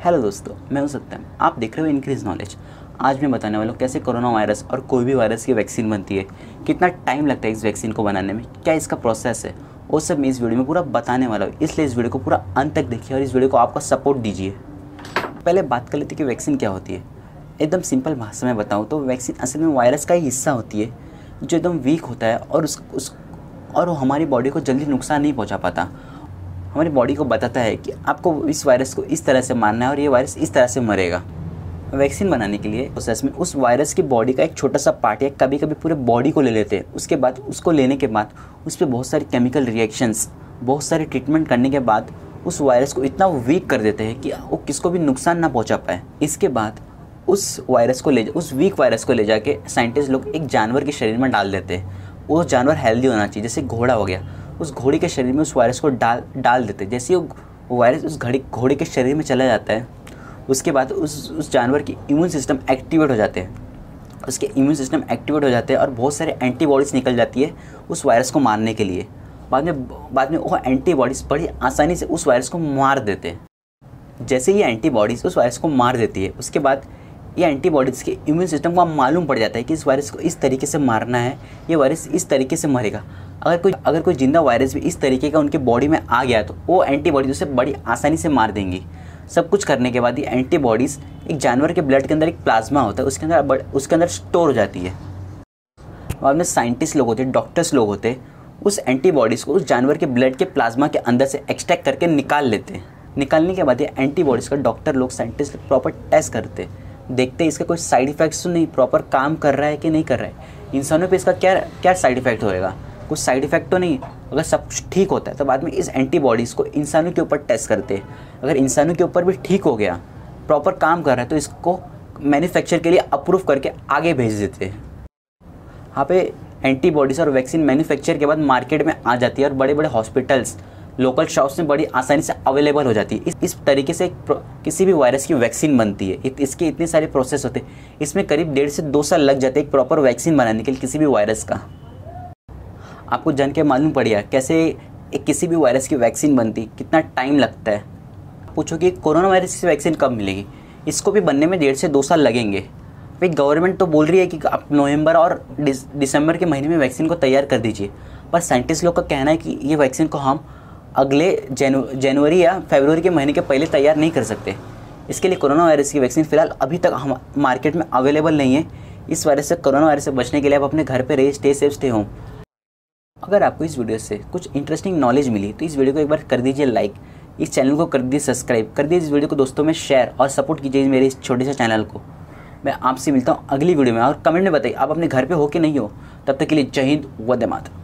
Hello दोस्तों, मैं हूं सत्यम। आप देख रहे हो इंक्रीज नॉलेज। आज मैं बताने वाला हूं कैसे कोरोना वायरस और कोई भी वायरस की वैक्सीन बनती है, कितना टाइम लगता है इस वैक्सीन को बनाने में, क्या इसका प्रोसेस है, वो सब मैं इस वीडियो में पूरा बताने वाला हूँ। इसलिए इस वीडियो को पूरा अंत तक देखिए और इस वीडियो को आपका सपोर्ट दीजिए। पहले बात कर लेते हैं कि वैक्सीन क्या होती है। एकदम सिंपल भाषा में बताऊँ तो वैक्सीन असल में वायरस का ही हिस्सा होती है जो एकदम वीक होता है और वो हमारी बॉडी को जल्दी नुकसान नहीं पहुँचा पाता। हमारी बॉडी को बताता है कि आपको इस वायरस को इस तरह से मारना है और ये वायरस इस तरह से मरेगा। वैक्सीन बनाने के लिए प्रोसेस में उस वायरस की बॉडी का एक छोटा सा पार्ट या कभी कभी पूरे बॉडी को ले लेते हैं। उसके बाद उसको लेने के बाद उस पर बहुत सारी केमिकल रिएक्शंस, बहुत सारे ट्रीटमेंट करने के बाद उस वायरस को इतना वीक कर देते हैं कि वो किसको भी नुकसान ना पहुँचा पाए। इसके बाद उस वीक वायरस को ले जाके साइंटिस्ट लोग एक जानवर के शरीर में डाल देते हैं। वो जानवर हेल्दी होना चाहिए, जैसे घोड़ा हो गया, उस घोड़े के शरीर में उस वायरस को डाल देते। जैसे वो वायरस उस घोड़े के शरीर में चला जाता है, उसके बाद उस जानवर की इम्यून सिस्टम एक्टिवेट हो जाते हैं। उसके इम्यून सिस्टम एक्टिवेट हो जाते हैं और बहुत सारे एंटीबॉडीज़ निकल जाती है उस वायरस को मारने के लिए। बाद में वो एंटीबॉडीज़ बड़ी आसानी से उस वायरस को मार देते हैं। जैसे ये एंटीबॉडीज़ उस वायरस को मार देती है, उसके बाद ये एंटीबॉडीज़ के इम्यून सिस्टम को मालूम पड़ जाता है कि इस वायरस को इस तरीके से मारना है, ये वायरस इस तरीके से मरेगा। अगर कोई जिंदा वायरस भी इस तरीके का उनके बॉडी में आ गया तो वो एंटीबॉडीज उसे बड़ी आसानी से मार देंगी। सब कुछ करने के बाद ये एंटीबॉडीज़ एक जानवर के ब्लड के अंदर एक प्लाज्मा होता है, उसके अंदर स्टोर हो जाती है। बाद में साइंटिस्ट लोग होते हैं, डॉक्टर्स लोग होते हैं, उस एंटीबॉडीज़ को उस जानवर के ब्लड के प्लाज्मा के अंदर से एक्सट्रैक्ट करके निकाल लेते हैं। निकालने के बाद ये एंटीबॉडीज़ का डॉक्टर लोग, साइंटिस्ट लोग प्रॉपर टेस्ट करते हैं, देखते हैं इसका कोई साइड इफेक्ट्स तो नहीं, प्रॉपर काम कर रहा है कि नहीं कर रहा है, इंसानों पे इसका क्या साइड इफेक्ट होएगा, कुछ साइड इफेक्ट तो नहीं। अगर सब कुछ ठीक होता है तो बाद में इस एंटीबॉडीज़ को इंसानों के ऊपर टेस्ट करते हैं। अगर इंसानों के ऊपर भी ठीक हो गया, प्रॉपर काम कर रहा है, तो इसको मैन्युफैक्चर के लिए अप्रूव करके आगे भेज देते हैं। यहाँ पे एंटीबॉडीज़ और वैक्सीन मैन्युफैक्चर के बाद मार्केट में आ जाती है और बड़े बड़े हॉस्पिटल्स, लोकल शॉप्स में बड़ी आसानी से अवेलेबल हो जाती है। इस तरीके से किसी भी वायरस की वैक्सीन बनती है। इसके इतने सारे प्रोसेस होते हैं, इसमें करीब 1.5 से 2 साल लग जाते हैं एक प्रॉपर वैक्सीन बनाने के लिए किसी भी वायरस का। आपको जान के मालूम पड़ेगा कैसे किसी भी वायरस की वैक्सीन बनती, कितना टाइम लगता है। पूछो कि कोरोना वायरस की वैक्सीन कब मिलेगी, इसको भी बनने में 1.5 से 2 साल लगेंगे। भाई गवर्नमेंट तो बोल रही है कि आप नवंबर और दिसंबर के महीने में वैक्सीन को तैयार कर दीजिए, पर साइंटिस्ट लोग का कहना है कि ये वैक्सीन को हम अगले जनवरी या फरवरी के महीने के पहले तैयार नहीं कर सकते। इसके लिए कोरोना वायरस की वैक्सीन फ़िलहाल अभी तक हम मार्केट में अवेलेबल नहीं है। इस वायरस से, कोरोना वायरस से बचने के लिए आप अपने घर पे रहिए, स्टे सेफ, स्टे होम। अगर आपको इस वीडियो से कुछ इंटरेस्टिंग नॉलेज मिली तो इस वीडियो को एक बार कर दीजिए लाइक, इस चैनल को कर दीजिए सब्सक्राइब, कर दीजिए इस वीडियो को दोस्तों में शेयर और सपोर्ट कीजिए मेरे इस छोटे से चैनल को। मैं आपसे मिलता हूँ अगली वीडियो में और कमेंट में बताइए आप अपने घर पे हो कि नहीं हो। तब तक के लिए जय हिंद, वंदे मातरम।